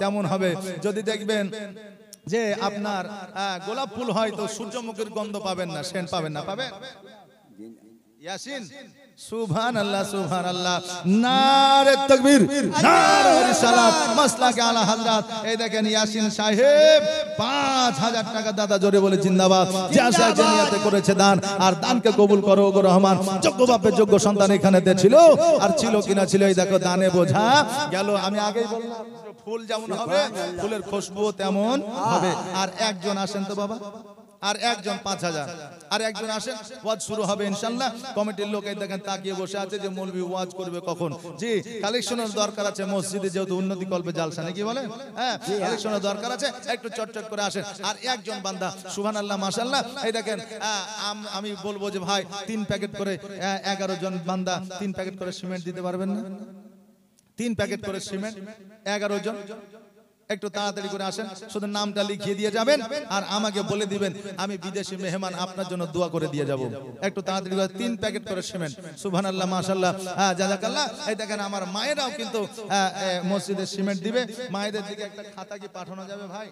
তেমন হবে। যদি দেখবেন যে আপনার গোলাপ ফুল হয়, তো সূর্যমুখীর গন্ধ পাবেন না, সেন্ট পাবেন না। পাবেন? ইয়াসিন সুবহানাল্লাহ সুবহানাল্লাহ, নারে তাকবীর, নারে রিসালাত, মাসলাকে আলা হযরত। এই দেখেন ইয়াসিন সাহেব 5000 টাকা দাদা, জোরে বলে জিন্দাবাদ। যা জানিয়াতে করেছে দান, আর দানকে কবুল করো ওগো রহমান। যোগ্য বাপের যোগ্য সন্তান এখানেতে ছিল, আর ছিল কিনা ছিল, এই দেখো দানে বোঝা গেল। আমি আগেই বললাম, ফুল যেমন হবে ফুলের খুশবু তেমন হবে। আর একজন আসেন তো বাবা, আর একজন 5000, আর একজন আসেন, ওয়াজ শুরু হবে ইনশাআল্লাহ। কমিটির লোক এই দেখেন তাকিয়ে বসে আছে যে মৌলভী ওয়াজ করবে কখন। জি, কালেকশনের দরকার আছে মসজিদে, যেহেতু উন্নতি কল্পে জালসা নাকি বলেন, হ্যাঁ কালেকশনের দরকার আছে, একটু চটচট করে আসেন। আর একজন বান্দা সুবহানাল্লাহ মাশাআল্লাহ, এই দেখেন আমি বলবো যে ভাই 3 প্যাকেট করে 11 জন বান্দা 3 প্যাকেট করে সিমেন্ট দিতে পারবেন না? 3 প্যাকেট করে সিমেন্ট 11 জন, একটু তাড়াতাড়ি করে আসেন, শুধু নামটা লিখিয়ে দিয়ে যাবেন আর আমাকে বলে দিবেন, আমি বিদেশি মেহমান আপনার জন্য দোয়া করে দিয়ে যাব। একটু তাড়াতাড়ি করে 3 প্যাকেট করে সিমেন্ট। সুবহানাল্লাহ মাশাআল্লাহ, জাযাকাল্লাহ। এই দেখেন আমার মায়েরাও কিন্তু মসজিদে সিমেন্ট দিবে। মায়েদের দিকে একটা খাতা কি পাঠানো যাবে ভাই?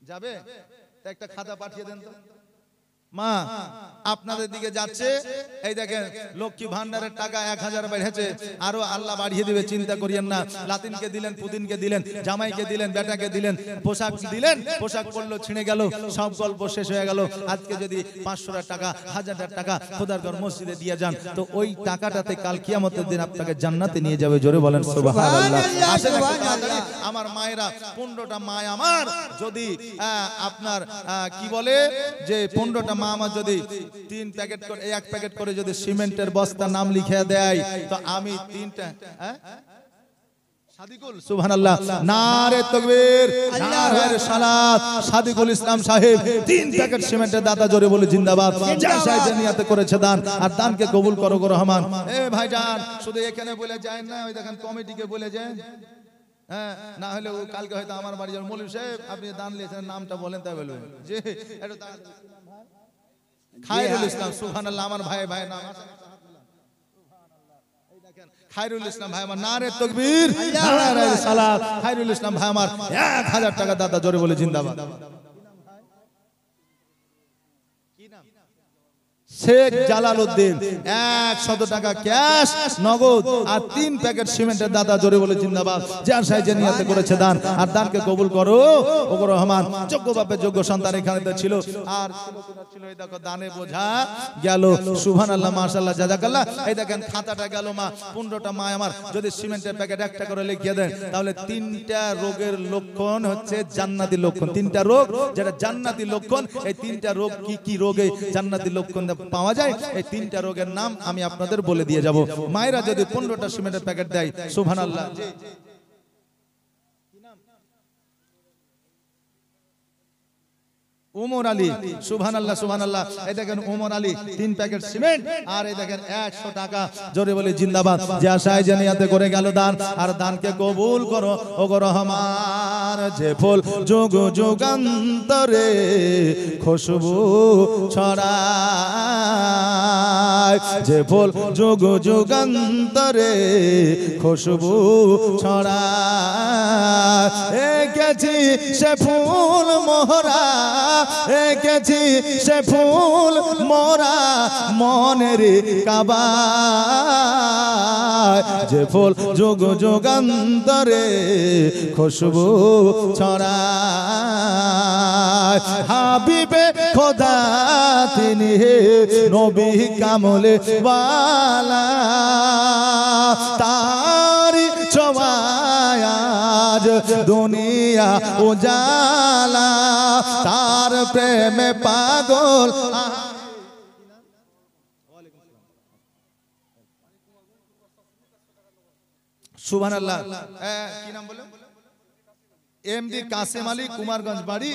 যাবে? একটা খাতা পাঠিয়ে দেন তো। মা আপনাদের দিকে যাচ্ছে, এই দেখেন লক্ষ্মী ভান্ডারের টাকা 1000 বেড়েছে, আরো আল্লাহ বাড়িয়ে দিবে, চিন্তা করিয়েন না। লাতিনকে দিলেন, পুতিনকে দিলেন, জামাইকে দিলেন, বেটাকে দিলেন, পোশাক দিলেন, পোশাক পরলো ছিঁড়ে গেল, সব গল্প শেষ হয়ে গেল। আজকে যদি 500 টাকা 1000 টাকা খোদার ঘর মসজিদে দিয়ে যান, তো ওই টাকাটাতে কাল কিয়ামতের দিন আপনাকে জান্নাতে নিয়ে যাবে। জোরে বলেন সুবহানাল্লাহ। আসেন আমার মায়েরা, 15টা মা আমার যদি আপনার কি বলে যে 15টা মা আমার যদি 3 প্যাকেট করে 1 প্যাকেট করে যদি সিমেন্টের বস্তা নাম লিখে দেয়, তো আমি 3টা সাদিকুল সুবহানাল্লাহ, নারে তাকবীর, নারে সালাত, সাদিকুল ইসলাম সাহেব 3 প্যাকেট সিমেন্টের দাতা, জোরে বলে জিন্দাবাদ। যা সাহেব নিয়তে করেছে দান, আর দানকে কবুল করো গো রহমান। এ ভাইজান, শুধু এখানে বলে যায় না, ওই দেখেন কমিটিকে বলে যায়, হ্যাঁ, না হলে ও কালকে হয়তো আমার বাড়ি যাবে, মৌলভী সাহেব আপনি দান নিয়েছেন, নামটা বলেন, তাই বলবেন যে একটু খায়রুল ইসলাম সুবহানাল্লাহ, আমার ভাই ভাই নাম খায়রুল ইসলাম ভাই আমার, নারে তাকবীর, নারে সালাত। খায়রুল ইসলাম ভাই আমার 1000 টাকা দাদা, জোরে বলে জিন্দাবাদ। শেখ জালালউদ্দিন 100 টাকা ক্যাশ নগদ আর 3 প্যাকেট সিমেন্টের দাদা, জোরে বলে জিন্দাবাদ। যার সাইজে নিয়তে করেছে দান, আর দানকে কবুল করো ওগো রহমান। যোগ্য বাপের যোগ্য সন্তান এখানে ছিল, আর ছিল এই দেখো দানে বোঝা গেল। সুবহানাল্লাহ, মাশাআল্লাহ, জাযাকাল্লাহ। এই দেখেন খাতাটা গেল মা, 15টা মা আমার যদি সিমেন্টের প্যাকেট একটা করে লিখিয়ে দেন, তাহলে 3টা রোগের লক্ষণ হচ্ছে জান্নাতি লক্ষণ। 3টা রোগ যেটা জান্নাতি লক্ষণ, এই 3টা রোগ কি কি রোগে জান্নাতি লক্ষণ পাওয়া যায়, এই 3টা রোগের নাম আমি আপনাদের বলে দিয়ে যাব। মায়েরা যদি 15টা সিমেন্টের প্যাকেট দেয়, সুবহানাল্লাহ, ওমর আলী, সুবহানাল্লাহ সুবহানাল্লাহ। এই দেখেন ওমর আলী 3 প্যাকেট সিমেন্ট, আর এই দেখেন 100 টাকা, জোরে বলে জিন্দাবাদ। যে আশায় জানিয়াতে করে গেল দান, আর দানকে কবুল করো ওগো রহমান। যে ফুল যুগ যুগান্তরে খুশবু ছড়ায়, যে ফুল যুগ যুগান্তরে খুশবু ছড়ায়, এঁকেছি সে ফুল মোহরা, এঁকেছি সে ফুল মোরা মনের কাবায়। যে ফুল যুগ যুগান্তরে খুশবু ছড়ায়, হাবিবে খোদা তিনি নবী কামলে ওয়ালা, তারি ছোঁয়ায় আজ দুনিয়া উজালা, তার প্রেমে পাগল। সুবহানাল্লাহ। কি নাম বলে? এমডি কাসেম আলী, কুমারগঞ্জ বাড়ি,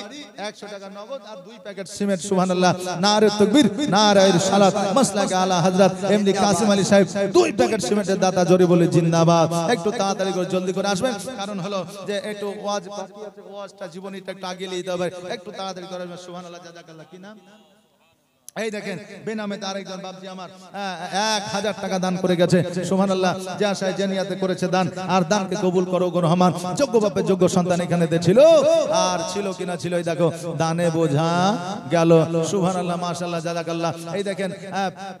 100 টাকা নগদ আর 2 প্যাকেট সিমেন্ট। সুবহানাল্লাহ, নারে তাকবীর, নারে সালাত। মাসলাকে আলা হযরত এমডি কাসেম আলী সাহেব 2 প্যাকেট সিমেন্টের দাতা, জোরে বলে জিন্দাবাদ। একটু তাড়াতাড়ি করে জলদি করে আসবেন, কারণ হলো যে একটু ওয়াজ বাকি আছে, ওয়াজটা জীবনীটা একটু আগে নিতে হবে, একটু তাড়াতাড়ি করে আসবেন। সুবহানাল্লাহ, জাযাকাল্লাহ। কি নাম? এই দেখেন বেনামে আরেকজন বাপজি আমার 1000 টাকা দান করে গেছে। সুবহানাল্লাহ, যে আশায় জানিয়াতে করেছে দান, আর দানকে কবুল করো গো রহমান। যোগ্য বাপের যোগ্য সন্তান এখানে ছিল, আর ছিল কিনা ছিল, এই দেখো দানে বোঝা গেল। সুবহানাল্লাহ, মাশাআল্লাহ, জাযাকাল্লাহ। এই দেখেন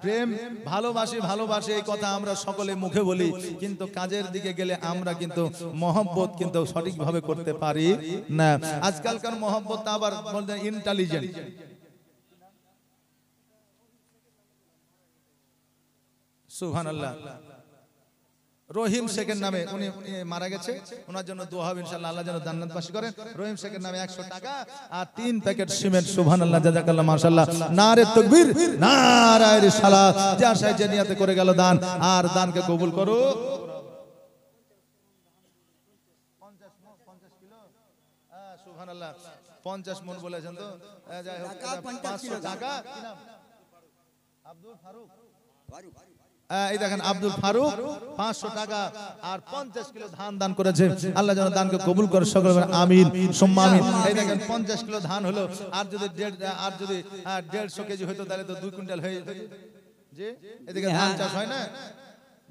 প্রেম, ভালোবাসি ভালোবাসি, এই কথা আমরা সকলে মুখে বলি, কিন্তু কাজের দিকে গেলে আমরা কিন্তু মহব্বত কিন্তু সঠিকভাবে করতে পারি না। আজকালকার মহব্বত আবার বলতে ইন্টেলিজেন্ট। সুবহানাল্লাহ। রহিম শেখের নামে উনি মারা গেছে, ওনার জন্য দোয়া হবে ইনশাআল্লাহ, আল্লাহ যেন জান্নাতবাসী করেন। রহিম শেখের নামে 100 টাকা আর 3 প্যাকেট সিমেন্ট। সুবহানাল্লাহ, জাযাকাল্লাহ, মাশাআল্লাহ, নারে তাকবীর, নারে সালাত। যে আশায় যে নিয়তে করে গেল দান, আর দানকে কবুল করো। 50 কিলো, সুবহানাল্লাহ, 50 মন বলেছেন তো, যাই হোক 500 টাকা। কি নাম? আব্দুল ফারুক। এই দেখেন আব্দুল ফারুক 500 টাকা আর 50 কিলো ধান দান করেছে। আল্লাহ যেন দানকে কবুল করে, সকলে বলেন আমিন সুম্মা আমিন। এই দেখেন 50 কিলো ধান হলো, আর যদি 150 কেজি হতো তাহলে তো 2 কুইন্টাল হয়ে যেত। জি, এদিকে ধান চাষ হয় না?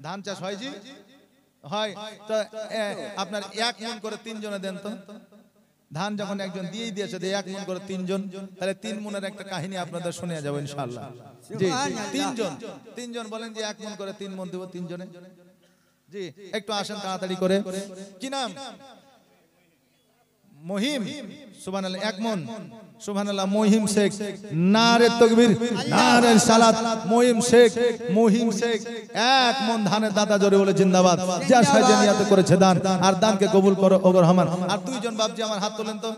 ধান চাষ হয় জি, হয়। তো আপনার 1 মণ করে 3 জনে দেন তো। ধান যখন একজন দিয়েই দিয়েছে, দিয়ে 1 মণ করে 3 জন, তাহলে 3 মণের একটা কাহিনী আপনাদের শোনা যাবে ইনশাআল্লাহ। জি 3 জন বলেন যে 1 মণ করে 3 মণ দেব 3 জনে। জি একটু আসেন তাড়াতাড়ি করে। কি নাম? মহিম। সুবহানাল্লাহ। 1 মণ। সুবহানাল্লাহ। মহিম শেখ। নারে তাকবীর, নারে সালাত। মহিম শেখ, মহিম শেখ 1 মণ ধানের দাতা জোরে বলে জিন্দাবাদ। যা সাহায্য নিয়ত করেছে দান, আর দানকে কবুল করো ওগো রহমান। আর 2 জন বাপজি আমার হাত তোলেন তো।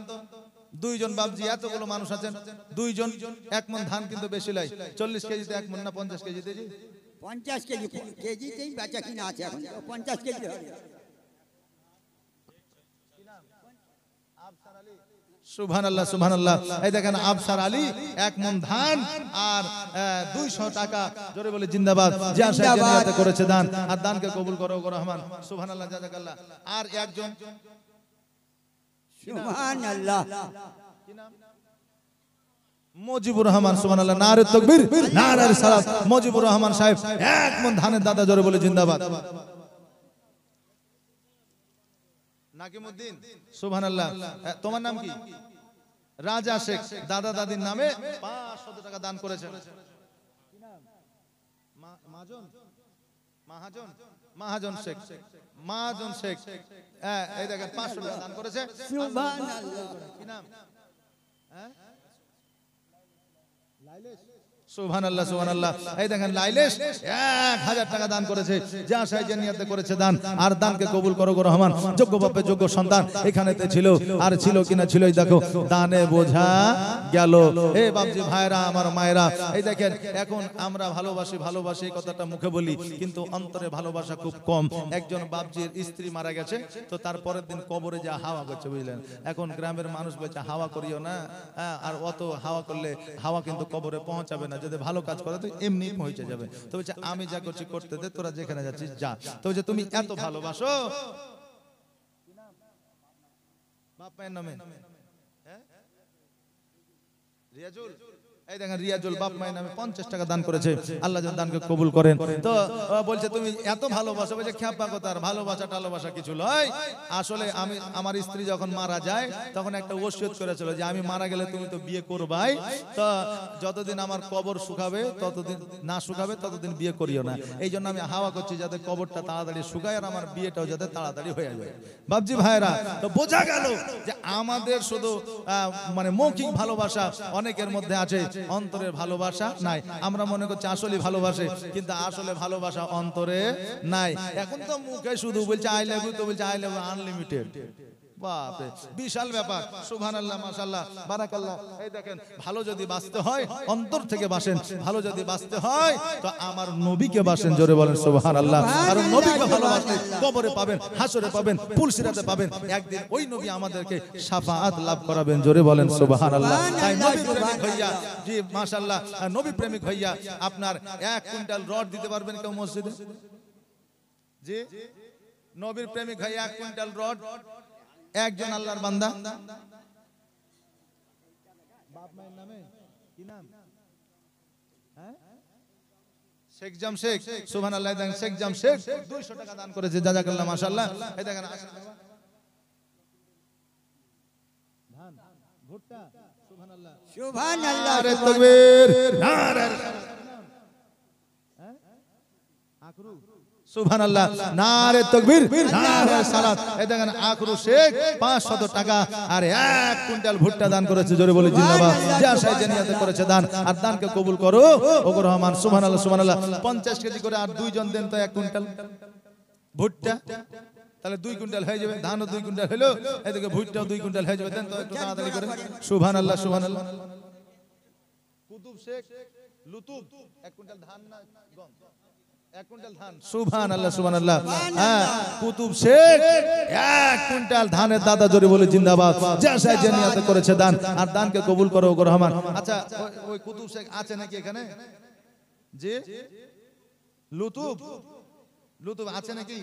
2 জন বাপজি, এতগুলো মানুষ আছেন, 2 জন 1 মণ ধান কিন্তু বেশি লাই। 40 কেজিতে 1 মণ না 50 কেজিতে? জি 50 কেজি কেজিতেই বেচা কিনা আছে এখন, 50 কেজি হবে। সুবহানাল্লাহ, সুবহানাল্লাহ। এই দেখেন আফসার আলী 1 মণ ধান আর 200 টাকা জোরে বলে জিন্দাবাদ। যা সাহায্য নিয়ত করেছে দান, আর দানকে কবুল করো ওগো রহমান। সুবহানাল্লাহ, জাযাকাল্লাহ। আর একজন সুবহানাল্লাহ। কি নাম? মুজিবুর রহমান। সুবহানাল্লাহ। নারে তাকবীর, নারে সালাত। মুজিবুর রহমান সাহেব 1 মণ ধানের দাতা জোরে বলে জিন্দাবাদ। নাকিমউদ্দিন। সুবহানাল্লাহ। তোমার নাম কি? রাজা শেখ। দাদা দাদির নামে 500 টাকা দান করেছেন। কি নাম? মাহাজন। মাহাজন, মাহাজন শেখ, মাহাজন শেখ। এই দেখেন 500 টাকা দান করেছে। সুবহানাল্লাহ। কি নাম? লাইলেশ। সুবহানাল্লাহ, সুবহানাল্লাহ। এই দেখেন লাইলেশ 1000 টাকা দান করেছে। যা সাহায্য নিয়ত করেছে দান, আর দানকে কবুল করো গো রহমান। যোগ্য বাপে যোগ্য সন্তান এখানেতে ছিল, আর ছিল কিনা ছিলই দেখো, দানে বোঝা গেল। এই বাপজি ভাইরা, আমার মায়েরা, এই দেখেন এখন আমরা ভালোবাসি ভালোবাসি এই কথাটা মুখে বলি, কিন্তু অন্তরে ভালোবাসা খুব কম। একজন বাপজির স্ত্রী মারা গেছে, তো তারপরের দিন কবরে যা হাওয়া করছে, বুঝলেন? এখন গ্রামের মানুষ বলছে হাওয়া করিও না, আর অত হাওয়া করলে হাওয়া কিন্তু কবরে পৌঁছাবে না। যদি ভালো কাজ করে তো এমনি পৌঁছে যাবে। তো বলছে আমি যা করছি করতে দে, তোরা যেখানে যাচ্ছিস যা। তো বলছে তুমি এত ভালোবাসো, বাপ মায়ের নামে রিয়াজুল। এই দেখেন রিয়াজুল বাপ মায়ের নামে 50 টাকা দান করেছে। আল্লাহ যেন দানকে কবুল করেন। তো বলছে তুমি এত ভালোবাসো, বলছে খ্যাপা কথা, আর ভালোবাসা টালোবাসা কিছু নয়। আসলে আমি, আমার স্ত্রী যখন মারা যায় তখন একটা ওসিয়ত করেছিল যে আমি মারা গেলে তুমি তো বিয়ে করবাই, তো যতদিন আমার কবর শুকাবে, ততদিন না শুকাবে ততদিন বিয়ে করিও না। এই জন্য আমি হাওয়া করছি যাতে কবরটা তাড়াতাড়ি শুকায়, আর আমার বিয়েটাও যাতে তাড়াতাড়ি হয়ে যায়। বাপজি ভাইরা, তো বোঝা গেল যে আমাদের শুধু মানে মৌখিক ভালোবাসা অনেকের মধ্যে আছে, অন্তরের ভালোবাসা নাই। আমরা মনে করছি আসলে ভালোবাসে, কিন্তু আসলে ভালোবাসা অন্তরে নাই। এখন তো মুখে শুধু বলছে আই লাভ ইউ, তো বলছে আই লাভ আনলিমিটেড। বাপরে, বিশাল ব্যাপার। সুবহানাল্লাহ, মাশাআল্লাহ, বারাকাল্লাহ। এই দেখেন ভালো যদি বাঁচতে হয় অন্তর থেকে বাসেন, ভালো যদি বাঁচতে হয় তো আমার নবীকে বাসেন। জোরে বলেন সুবহানাল্লাহ। আর নবীকে ভালোবাসলে কবরে পাবেন, হাসরে পাবেন, ফুলসিরাতে পাবেন। একদিন ওই নবী আমাদেরকে শাফাআত লাভ করাবেন। জোরে বলেন সুবহানাল্লাহ। তাই নবী প্রেমিক হইয়া, জি মাশাআল্লাহ, নবী প্রেমিক হইয়া আপনার 1 কুইন্টাল রড দিতে পারবেন কেউ মসজিদে? জি, নবীর প্রেমিক হইয়া 1 কুইন্টাল রড একজন আল্লাহর বান্দা। বাপ মায়ের নামে কি নাম? শেখ জামশেদ। সুবহানাল্লাহ। দেখেন শেখ জামশেদ 200 টাকা দান করেছে। জাযাকাল্লাহ, মাশাআল্লাহ। এই দেখেন ধান, ভুট্টা। সুবহানাল্লাহ, সুবহানাল্লাহ। নারে তাকবীর, নারে আকরু। সুবহানাল্লাহ, নারে তাকবীর, নারে সালাত। এই দেখেন আকরু শেখ 500 টাকা আর 1 কুইন্টাল ভুট্টা দান করেছে। জোরে বলে জিন্দাবাদ। যা সাহায্য নিয়ত করেছে দান, আর দানকে কবুল করো ওগো রহমান। সুবহানাল্লাহ, সুবহানাল্লাহ। 50 কেজি করে আর 2 জন দেন তো 1 কুইন্টাল ভুট্টা, তাহলে 2 কুইন্টাল হয়ে যাবে। ধানও 2 কুইন্টাল হলো, এদিকে ভুট্টাও 2 কুইন্টাল হয়ে যাবে। দেন তো একটু তাড়াতাড়ি করে। সুবহানাল্লাহ, সুবহানাল্লাহ। কুতুব শেখ লুতুব 1 কুইন্টাল ধান না গম? 1 কুইন্টাল ধান। সুবহানাল্লাহ, সুবহানাল্লাহ। হ্যাঁ, কুতুব শেখ 1 কুইন্টাল ধানের দাদা জোরে বলে জিন্দাবাদ। যা সাহায্য নিয়ত করেছে দান, আর দানকে কবুল করো ওগো রহমান। আচ্ছা, ওই কুতুব শেখ আছে নাকি এখানে? জি, লুতুব, লুতুব আছে নাকি?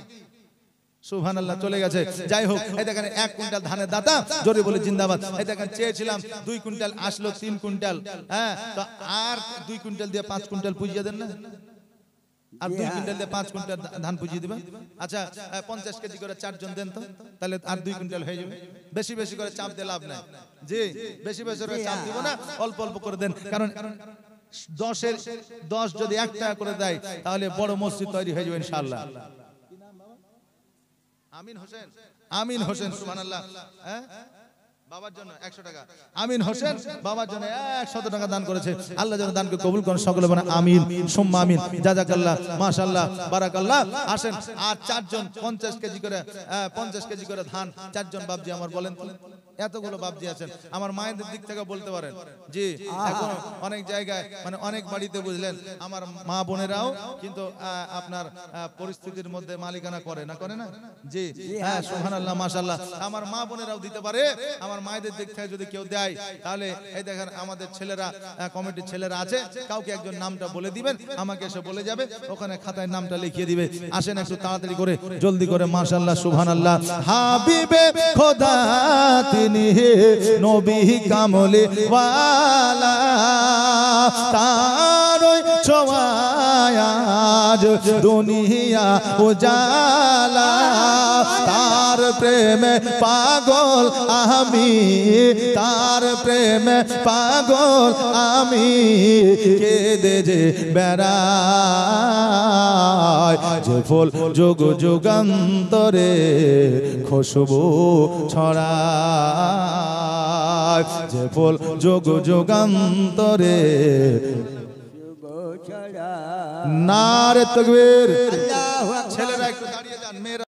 সুবহানাল্লাহ, চলে গেছে। যাই হোক, এই দেখেন 1 কুইন্টাল ধানের দাতা জোরে বলে জিন্দাবাদ। এই দেখেন চেয়েছিলাম 2 কুইন্টাল, আসলো 3 কুইন্টাল। হ্যাঁ, তো আর 2 কুইন্টাল দিয়ে 5 কুইন্টাল পুজিয়ে দেন না? আর 2 কুইন্টাল দিয়ে 5 কুইন্টাল ধান পুজিয়ে দিবেন। আচ্ছা 50 কেজি করে 4 জন দেন তো, তাহলে আর 2 কুইন্টাল হয়ে যাবে। বেশি বেশি করে চাপ দিয়ে লাভ নাই জি, বেশি বেশি করে চাপ দিব না, অল্প অল্প করে দেন। কারণ 10 যদি 1 টাকা করে দেয় তাহলে বড় মসজিদ তৈরি হয়ে যাবে ইনশাআল্লাহ। আমিন হোসেন, আমিন হোসেন, সুবহানাল্লাহ। হ্যাঁ বাবার জন্য 100 টাকা। আমিন হোসেন বাবার জন্য 100 টাকা দান করেছে। আল্লাহ যেন দানকে কবুল করেন, সকলে বলেন আমিন সুম্মা আমিন। জাযাকাল্লাহ, মাশাআল্লাহ, বারাকাল্লাহ। আসেন আর 4 জন 50 কেজি করে 50 কেজি করে ধান 4 জন বাপজি আমার বলেন তো, এতগুলো বাপজি আছেন, আমার মায়েদের দিক থেকে বলতে পারেন জি। এখন অনেক জায়গায় মানে অনেক বাড়িতে বুঝলেন আমার মা বোনেরাও কিন্তু আপনার পরিস্থিতির মধ্যে মালিকানা করে না, করে না জি। হ্যাঁ সুবহানাল্লাহ, মাশাআল্লাহ। আমার মা বোনেরাও দিতে পারে। আমার মায়েদের দিক থেকে যদি কেউ দেয় তাহলে এই দেখেন আমাদের ছেলেরা, কমিটির ছেলেরা আছে, কাউকে একজন নামটা বলে দিবেন, আমাকে এসে বলে যাবে, ওখানে খাতায় নামটা লিখিয়ে দিবে। আসেন একটু তাড়াতাড়ি করে, জলদি করে, মাশাআল্লাহ, সুবহানাল্লাহ। হাবিবে খোদা তিনি নবী কামলে ওয়ালা, তার ছোঁয়ায় আজ দুনিয়া উজালা, তার প্রেমে পাগল আমি, তার প্রেমে পাগল আমি, কেঁদে যে বেড়াই, যে ফুল যুগ যুগান্তরে খুশবু ছড়ায়, যে ফুল যুগ যুগান্তরে। নারে তাকবীর। ছেলেরা একটু দাঁড়িয়ে যান, মেয়েরা